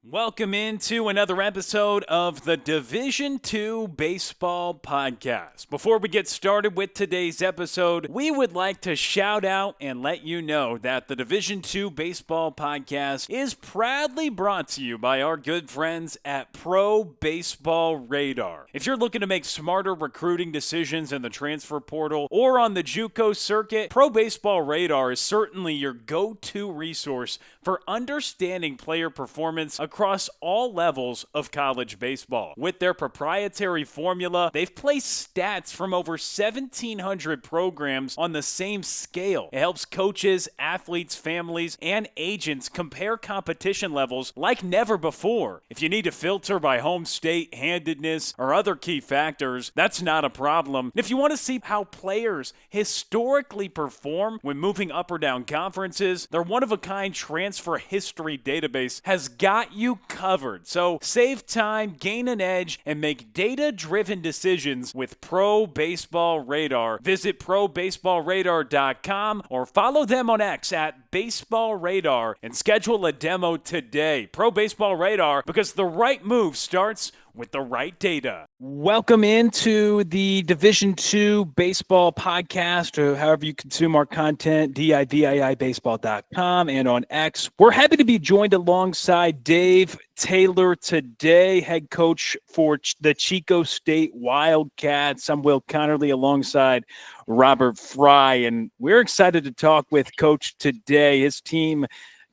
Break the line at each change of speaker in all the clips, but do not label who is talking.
Welcome into another episode of the Division II Baseball Podcast. Before we get started with today's episode, we would like to shout out and let you know that the Division II Baseball Podcast is proudly brought to you by our good friends at Pro Baseball Radar. If you're looking to make smarter recruiting decisions in the transfer portal or on the JUCO circuit, Pro Baseball Radar is certainly your go-to resource for understanding player performance across all levels of college baseball. With their proprietary formula, they've placed stats from over 1,700 programs on the same scale. It helps coaches, athletes, families, and agents compare competition levels like never before. If you need to filter by home state, handedness, or other key factors, that's not a problem. If you want to see how players historically perform when moving up or down conferences, their one-of-a-kind transfer history database has got you covered. So save time, gain an edge, and make data-driven decisions with Pro Baseball Radar. Visit probaseballradar.com or follow them on X at Baseball Radar and schedule a demo today. Pro Baseball Radar, because the right move starts with the right data. Welcome into the Division II Baseball Podcast, or however you consume our content, diviibaseball.com and on X. We're happy to be joined alongside Dave Taylor today, head coach for the Chico State Wildcats. I'm Will Connerly alongside Robert Fry, and we're excited to talk with Coach today. His team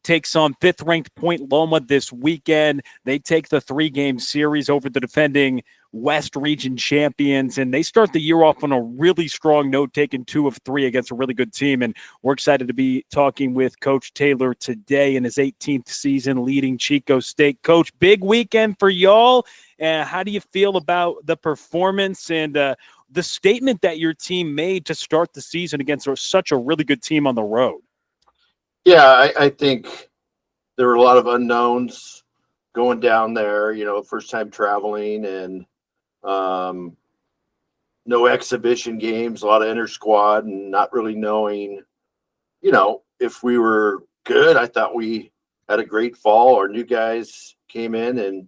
takes on fifth-ranked Point Loma this weekend. They take the three-game series over the defending West Region champions, and they start the year off on a really strong note, taking 2 of 3 against a really good team. And we're excited to be talking with Coach Taylor today in his 18th season leading Chico State. Coach, big weekend for y'all. How do you feel about the performance and the statement that your team made to start the season against such a really good team on the road?
Yeah, I think there were a lot of unknowns going down there, first time traveling and no exhibition games, a lot of inter-squad and not really knowing, if we were good. I thought we had a great fall. Our new guys came in and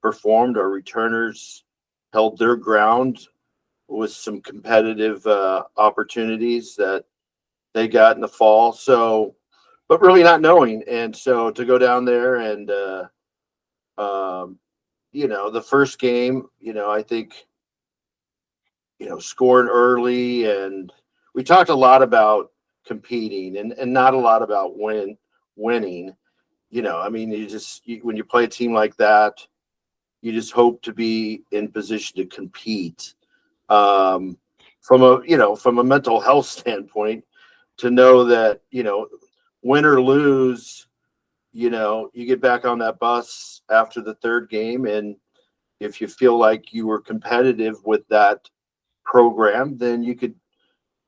performed. Our returners held their ground with some competitive opportunities that they got in the fall. So, but really not knowing. And so to go down there and, the first game, I think, scoring early, and we talked a lot about competing and not a lot about winning. When you play a team like that, you just hope to be in position to compete. From a mental health standpoint, to know that, win or lose, you get back on that bus after the third game, and if you feel like you were competitive with that program, then you could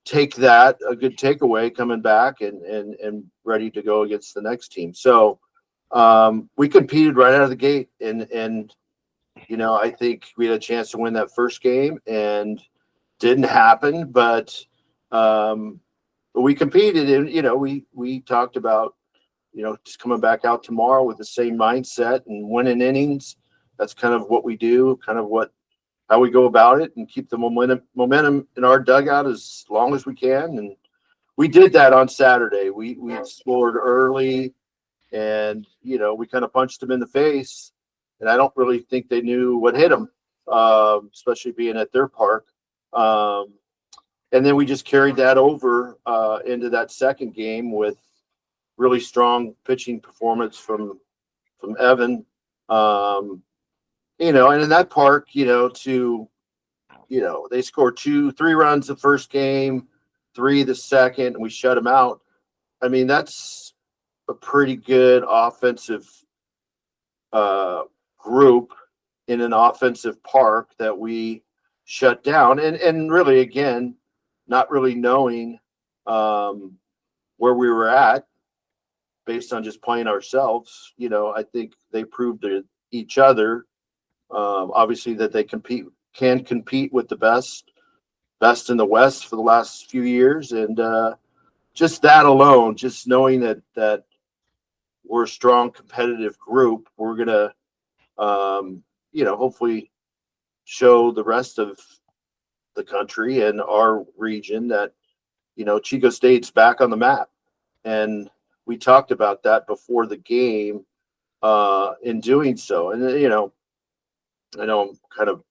take that, a good takeaway coming back and ready to go against the next team. So we competed right out of the gate, and I think we had a chance to win that first game, and didn't happen, but we competed, and we talked about just coming back out tomorrow with the same mindset and winning innings. That's kind of what we do, how we go about it, and keep the momentum in our dugout as long as we can. And we did that on Saturday. We scored early, and we kind of punched them in the face, and I don't really think they knew what hit them, especially being at their park. And then we just carried that over into that second game with really strong pitching performance from Evan. And in that park, they scored 3 runs the first game, 3 the second, and we shut them out. I mean, that's a pretty good offensive group in an offensive park that we shut down. And really, again, not really knowing where we were at based on just playing ourselves. I think they proved to each other, obviously, that they can compete with the best in the West for the last few years. And just that alone, just knowing that we're a strong competitive group, we're going to hopefully show the rest of the country and our region that, Chico State's back on the map. And we talked about that before the game in doing so. And, I know I'm kind of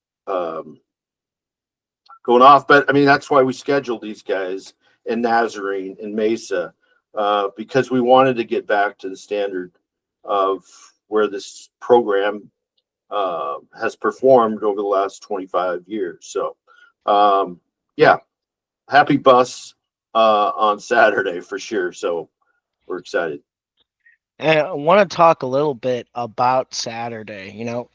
going off, but I mean, that's why we scheduled these guys in Nazarene and Mesa, because we wanted to get back to the standard of where this program has performed over the last 25 years. So, yeah, happy bus on Saturday for sure. So we're excited.
And I want to talk a little bit about Saturday.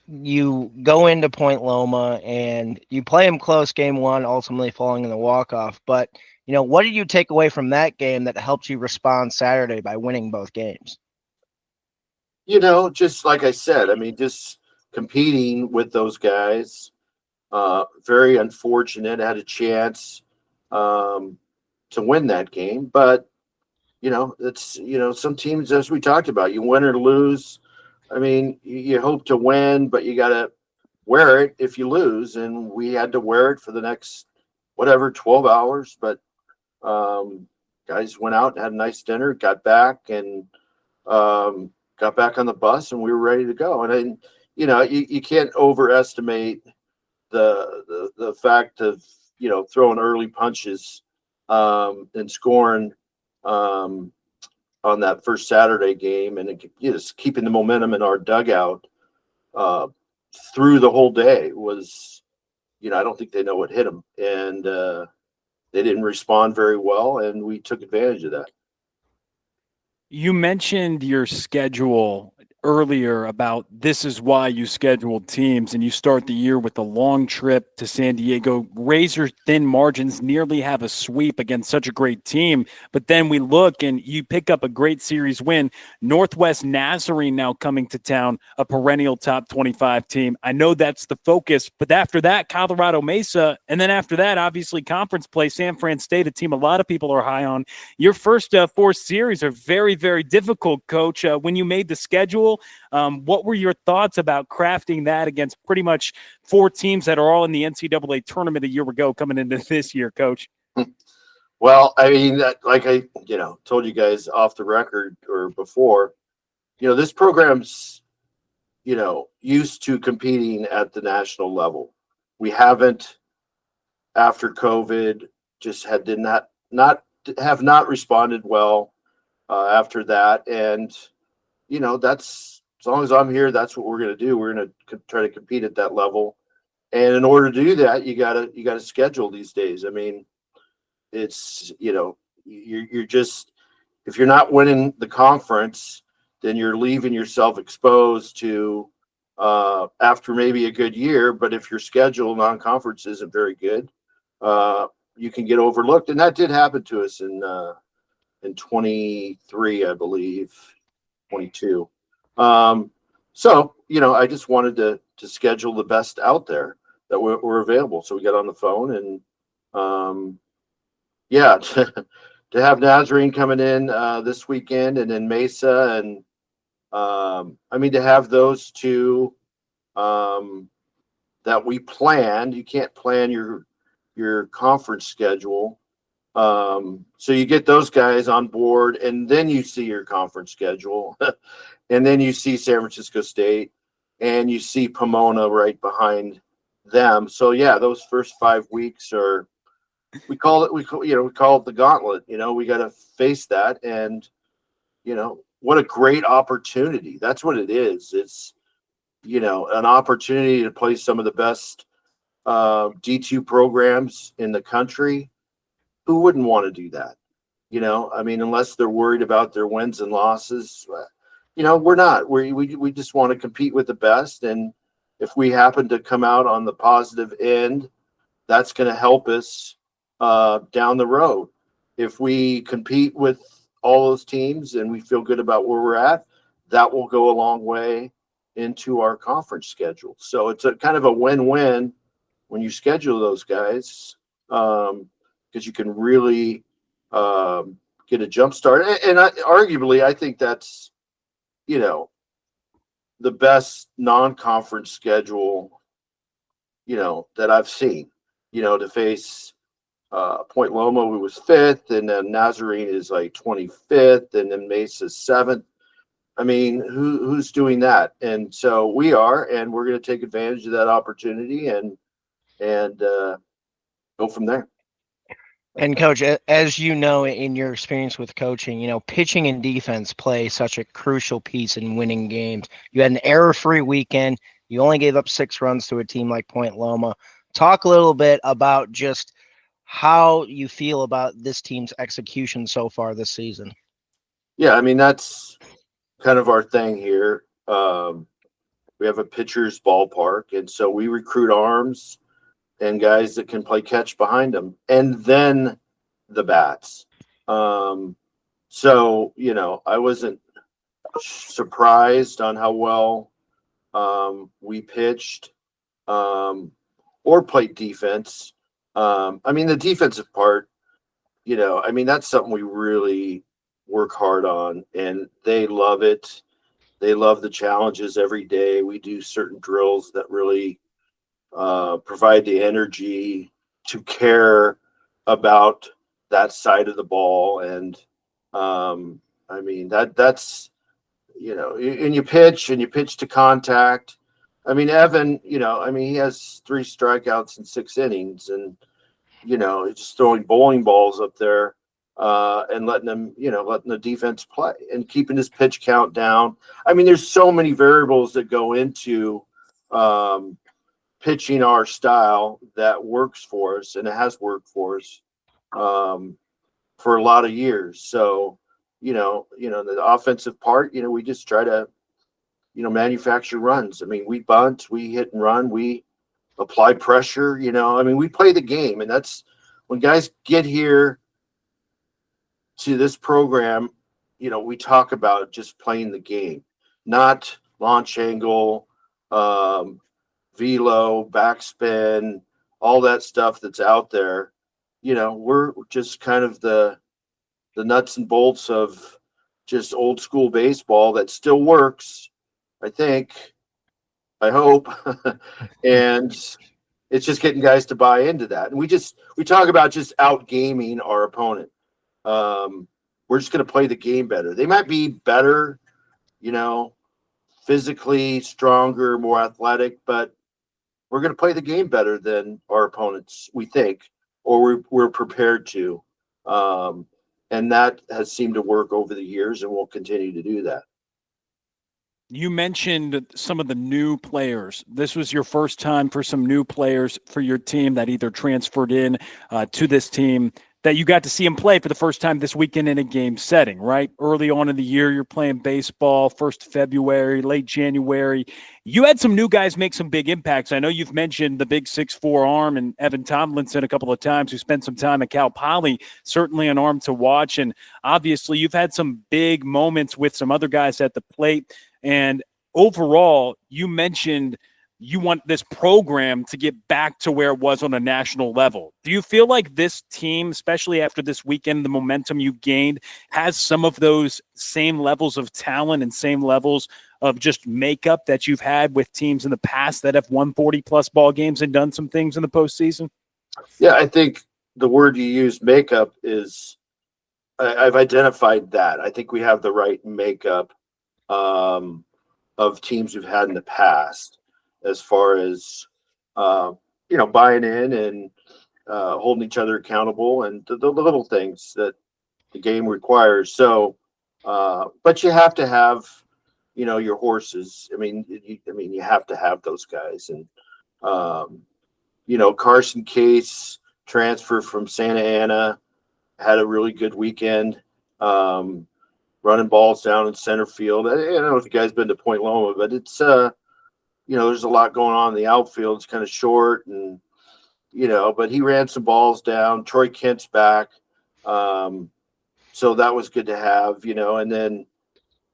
You go into Point Loma and you play them close game one, ultimately falling in the walk-off. But, what did you take away from that game that helped you respond Saturday by winning both games?
Just like I said, I mean, just competing with those guys, very unfortunate. I had a chance to win that game, but it's some teams, as we talked about, you win or lose. I mean, you hope to win, but you got to wear it if you lose, and we had to wear it for the next 12 hours. But guys went out and had a nice dinner, got back, and got back on the bus, and we were ready to go. And then, you can't overestimate the fact of throwing early punches and scoring on that first Saturday game, and just keeping the momentum in our dugout through the whole day was, I don't think they know what hit them, and they didn't respond very well, and we took advantage of that.
You mentioned your schedule earlier about this is why you scheduled teams, and you start the year with a long trip to San Diego, razor thin margins, nearly have a sweep against such a great team. But then we look and you pick up a great series win. Northwest Nazarene now coming to town, a perennial top 25 team. I know that's the focus, but after that, Colorado Mesa, and then after that, obviously conference play, San Fran State, a team a lot of people are high on. Your first four series are very, very difficult, Coach. When you made the schedule, what were your thoughts about crafting that against pretty much four teams that are all in the NCAA tournament a year ago coming into this year, Coach?
Well, I mean, like I, told you guys off the record or before, this program's, used to competing at the national level. We haven't, after COVID, just did not have not responded well after that. And, that's, as long as I'm here, that's what we're going to do. We're going to try to compete at that level. And in order to do that, you gotta schedule these days. I mean, it's, you're just, if you're not winning the conference, then you're leaving yourself exposed to after maybe a good year. But if your schedule non-conference isn't very good, you can get overlooked. And that did happen to us in 23, I believe, 22. So, I just wanted to schedule the best out there that were available. So we got on the phone, and yeah, to have Nazarene coming in this weekend, and then Mesa, and I mean, to have those two that we planned. You can't plan your conference schedule. So you get those guys on board, and then you see your conference schedule, and then you see San Francisco State, and you see Pomona right behind them. So yeah, those first 5 weeks are, we call it the gauntlet. We got to face that, and what a great opportunity. That's what it is. It's an opportunity to play some of the best D2 programs in the country. Who wouldn't want to do that? I mean, unless they're worried about their wins and losses, we're not. We just want to compete with the best. And if we happen to come out on the positive end, that's going to help us down the road. If we compete with all those teams and we feel good about where we're at, that will go a long way into our conference schedule. So it's a kind of a win-win when you schedule those guys. Because you can really get a jump start. And arguably, I think that's, the best non-conference schedule, that I've seen. To face Point Loma, who was 5th, and then Nazarene is like 25th, and then Mesa's 7th. I mean, who's doing that? And so we are, and we're going to take advantage of that opportunity and go from there.
And Coach, as you know, in your experience with coaching, pitching and defense play such a crucial piece in winning games. You had an error-free weekend. You only gave up 6 runs to a team like Point Loma. Talk a little bit about just how you feel about this team's execution so far this season.
Yeah, I mean, that's kind of our thing here. We have a pitcher's ballpark, and so we recruit arms and guys that can play catch behind them, and then the bats. So, I wasn't surprised on how well we pitched or played defense. I mean, the defensive part, that's something we really work hard on, and they love it. They love the challenges every day. We do certain drills that really provide the energy to care about that side of the ball. And I mean, that's, and you pitch to contact. I mean, Evan, he has 3 strikeouts in 6 innings, and, just throwing bowling balls up there and letting the defense play and keeping his pitch count down. I mean, there's so many variables that go into pitching our style that works for us, and it has worked for us for a lot of years. So, the offensive part, we just try to, manufacture runs. I mean, we bunt, we hit and run, we apply pressure, I mean, we play the game. And that's when guys get here to this program, we talk about just playing the game, not launch angle, velo, backspin, all that stuff that's out there. We're just kind of the nuts and bolts of just old school baseball that still works, I hope. And it's just getting guys to buy into that. And we talk about just out gaming our opponent. We're just going to play the game better. They might be better, physically stronger, more athletic, but we're going to play the game better than our opponents, we think, or we're prepared to. And that has seemed to work over the years, and we'll continue to do that.
You mentioned some of the new players. This was your first time for some new players for your team that either transferred in to this team, that you got to see them play for the first time this weekend in a game setting, right? Early on in the year, you're playing baseball, 1st of February, late January. You had some new guys make some big impacts. I know you've mentioned the big 6'4" arm and Evan Tomlinson a couple of times, who spent some time at Cal Poly, certainly an arm to watch. And obviously you've had some big moments with some other guys at the plate. And overall, you mentioned you want this program to get back to where it was on a national level. Do you feel like this team, especially after this weekend, the momentum you gained, has some of those same levels of talent and same levels of just makeup that you've had with teams in the past that have won 40-plus ball games and done some things in the postseason?
Yeah, I think the word you used, makeup, is I've identified that. I think we have the right makeup of teams we've had in the past, as far as buying in and holding each other accountable, and the little things that the game requires. So, but you have to have your horses. I mean, you have to have those guys. And Carson Case, transfer from Santa Ana, had a really good weekend. Running balls down in center field. I don't know if you guys been to Point Loma, but it's there's a lot going on in the outfield. It's kind of short, and but he ran some balls down. Troy Kent's back, so that was good to have. And then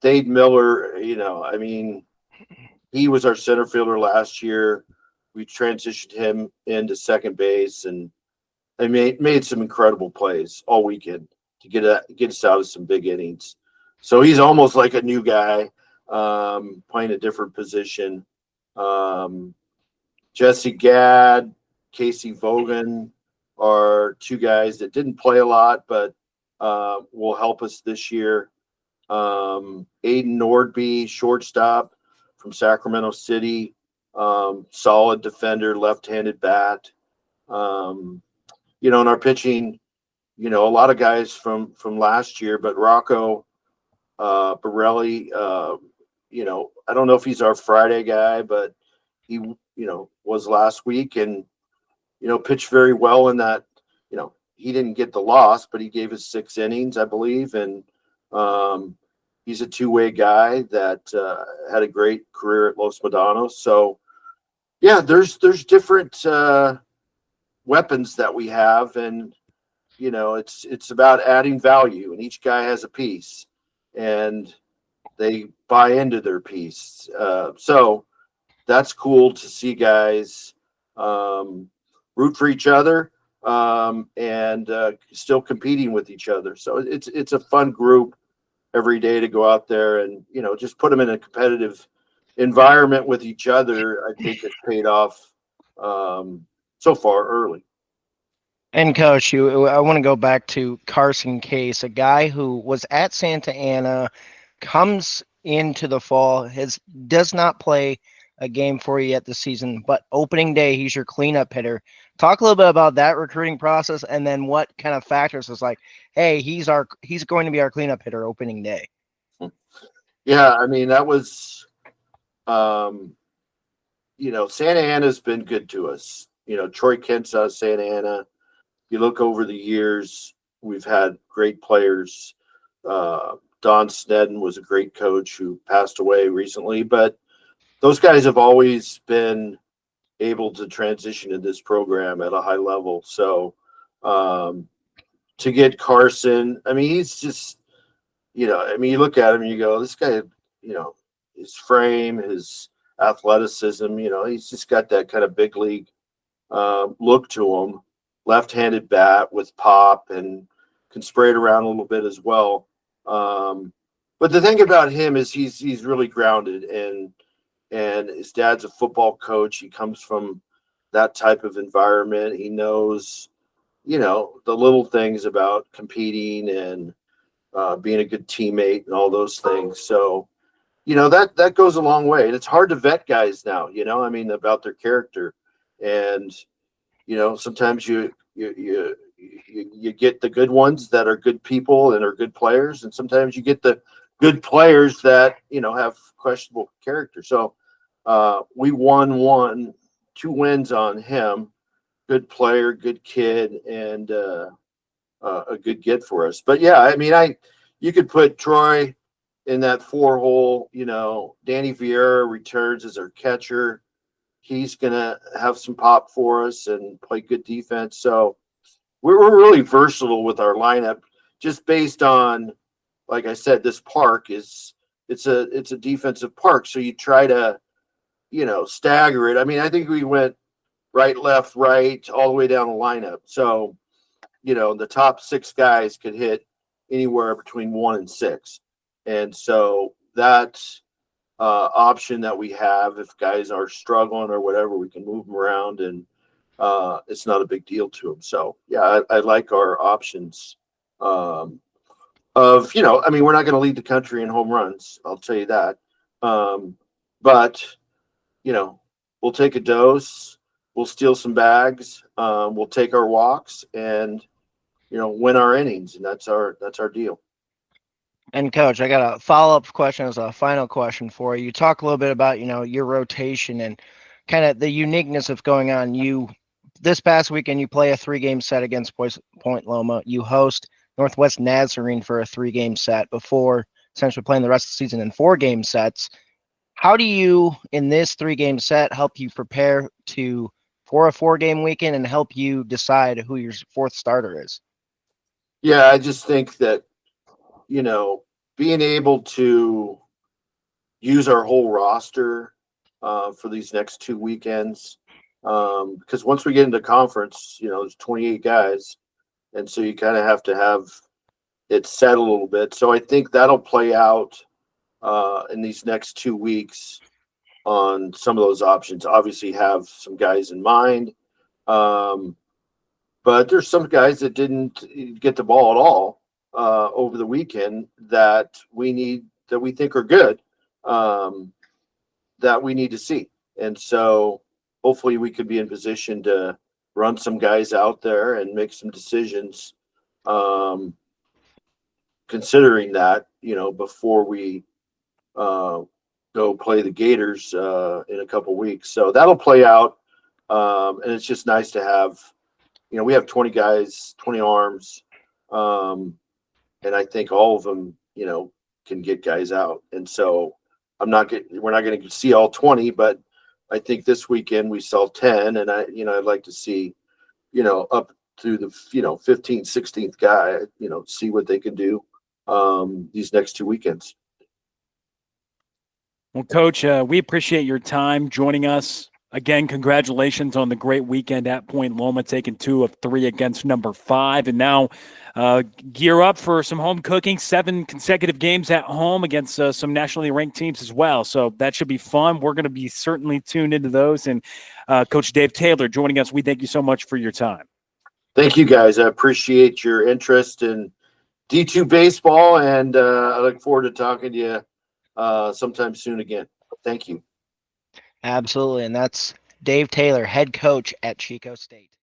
Dade Miller. I mean, he was our center fielder last year. We transitioned him into second base, and I made some incredible plays all weekend to get us out of some big innings. So he's almost like a new guy. playing a different position. Jesse Gadd, Casey Vogan are two guys that didn't play a lot, but will help us this year. Aiden Nordby, shortstop from Sacramento City, solid defender, left-handed bat. In our pitching, a lot of guys from last year, but Rocco Borelli, I don't know if he's our Friday guy, but he, was last week and, pitched very well in that, he didn't get the loss, but he gave us 6 innings, I believe. And he's a two-way guy that had a great career at Los Medanos. So, yeah, there's different weapons that we have, and it's about adding value, and each guy has a piece, and they buy into their piece. So that's cool to see guys root for each other and still competing with each other. So it's a fun group every day to go out there and just put them in a competitive environment with each other. I think it's paid off so far early.
And Coach, I want to go back to Carson Case, a guy who was at Santa Ana, comes into the fall, does not play a game for you yet this season, but opening day, he's your cleanup hitter. Talk a little bit about that recruiting process, and then what kind of factors is like, hey, he's going to be our cleanup hitter opening day.
Yeah, I mean, that was, Santa Ana's been good to us. Troy Kent's out of Santa Ana. You look over the years, we've had great players. Don Snedden was a great coach who passed away recently, but those guys have always been able to transition in this program at a high level. So to get Carson, I mean, he's just, you look at him and you go, this guy, his frame, his athleticism, he's just got that kind of big league look to him. Left-handed bat with pop and can spray it around a little bit as well. But the thing about him is he's really grounded, and his dad's a football coach. He comes from that type of environment. He knows, the little things about competing and being a good teammate and all those things. So, that goes a long way. And it's hard to vet guys now, about their character. And sometimes you get the good ones that are good people and are good players, and sometimes you get the good players that have questionable character. So we won 2 wins on him. Good player, good kid, and a good get for us. But yeah, I mean, you could put Troy in that 4-hole. Danny Vieira returns as our catcher. He's going to have some pop for us and play good defense. So we're really versatile with our lineup, just based on, like I said, this park it's a defensive park. So you try to, stagger it. I mean, I think we went right, left, right, all the way down the lineup. So, the top 6 guys could hit anywhere between 1 and 6. And so that's option that we have. If guys are struggling or whatever, we can move them around, and it's not a big deal to them. So yeah, I like our options I mean, we're not going to lead the country in home runs, I'll tell you that. But we'll take a dose, we'll steal some bags, we'll take our walks, and win our innings, and that's our deal.
And Coach, I got a follow-up question as a final question for you. Talk a little bit about, your rotation and kind of the uniqueness of going on. This past weekend, you play a 3-game set against Point Loma. You host Northwest Nazarene for a 3-game set before essentially playing the rest of the season in 4-game sets. How do you, in this 3-game set, help you prepare for a 4-game weekend and help you decide who your 4th starter is?
Yeah, I just think that, being able to use our whole roster for these next 2 weekends, because once we get into conference, there's 28 guys, and so you kind of have to have it set a little bit. So I think that'll play out in these next 2 weeks on some of those options. Obviously, have some guys in mind, but there's some guys that didn't get the ball at all over the weekend that we think are good, that we need to see. And so hopefully we could be in position to run some guys out there and make some decisions, considering that, before we go play the Gators in a couple weeks. So that'll play out. And it's just nice to have, we have 20 guys, 20 arms. And I think all of them, can get guys out. And so we're not going to see all 20, but I think this weekend we saw 10, and I'd like to see, up through the, 15th, 16th guy, see what they can do these next 2 weekends.
Well, Coach, we appreciate your time joining us. Again, congratulations on the great weekend at Point Loma, taking 2 of 3 against No.5, and now gear up for some home cooking, 7 consecutive games at home against some nationally ranked teams as well. So that should be fun. We're going to be certainly tuned into those. And Coach Dave Taylor joining us, we thank you so much for your time.
Thank you, guys. I appreciate your interest in D2 baseball, and I look forward to talking to you sometime soon again. Thank you.
Absolutely. And that's Dave Taylor, head coach at Chico State.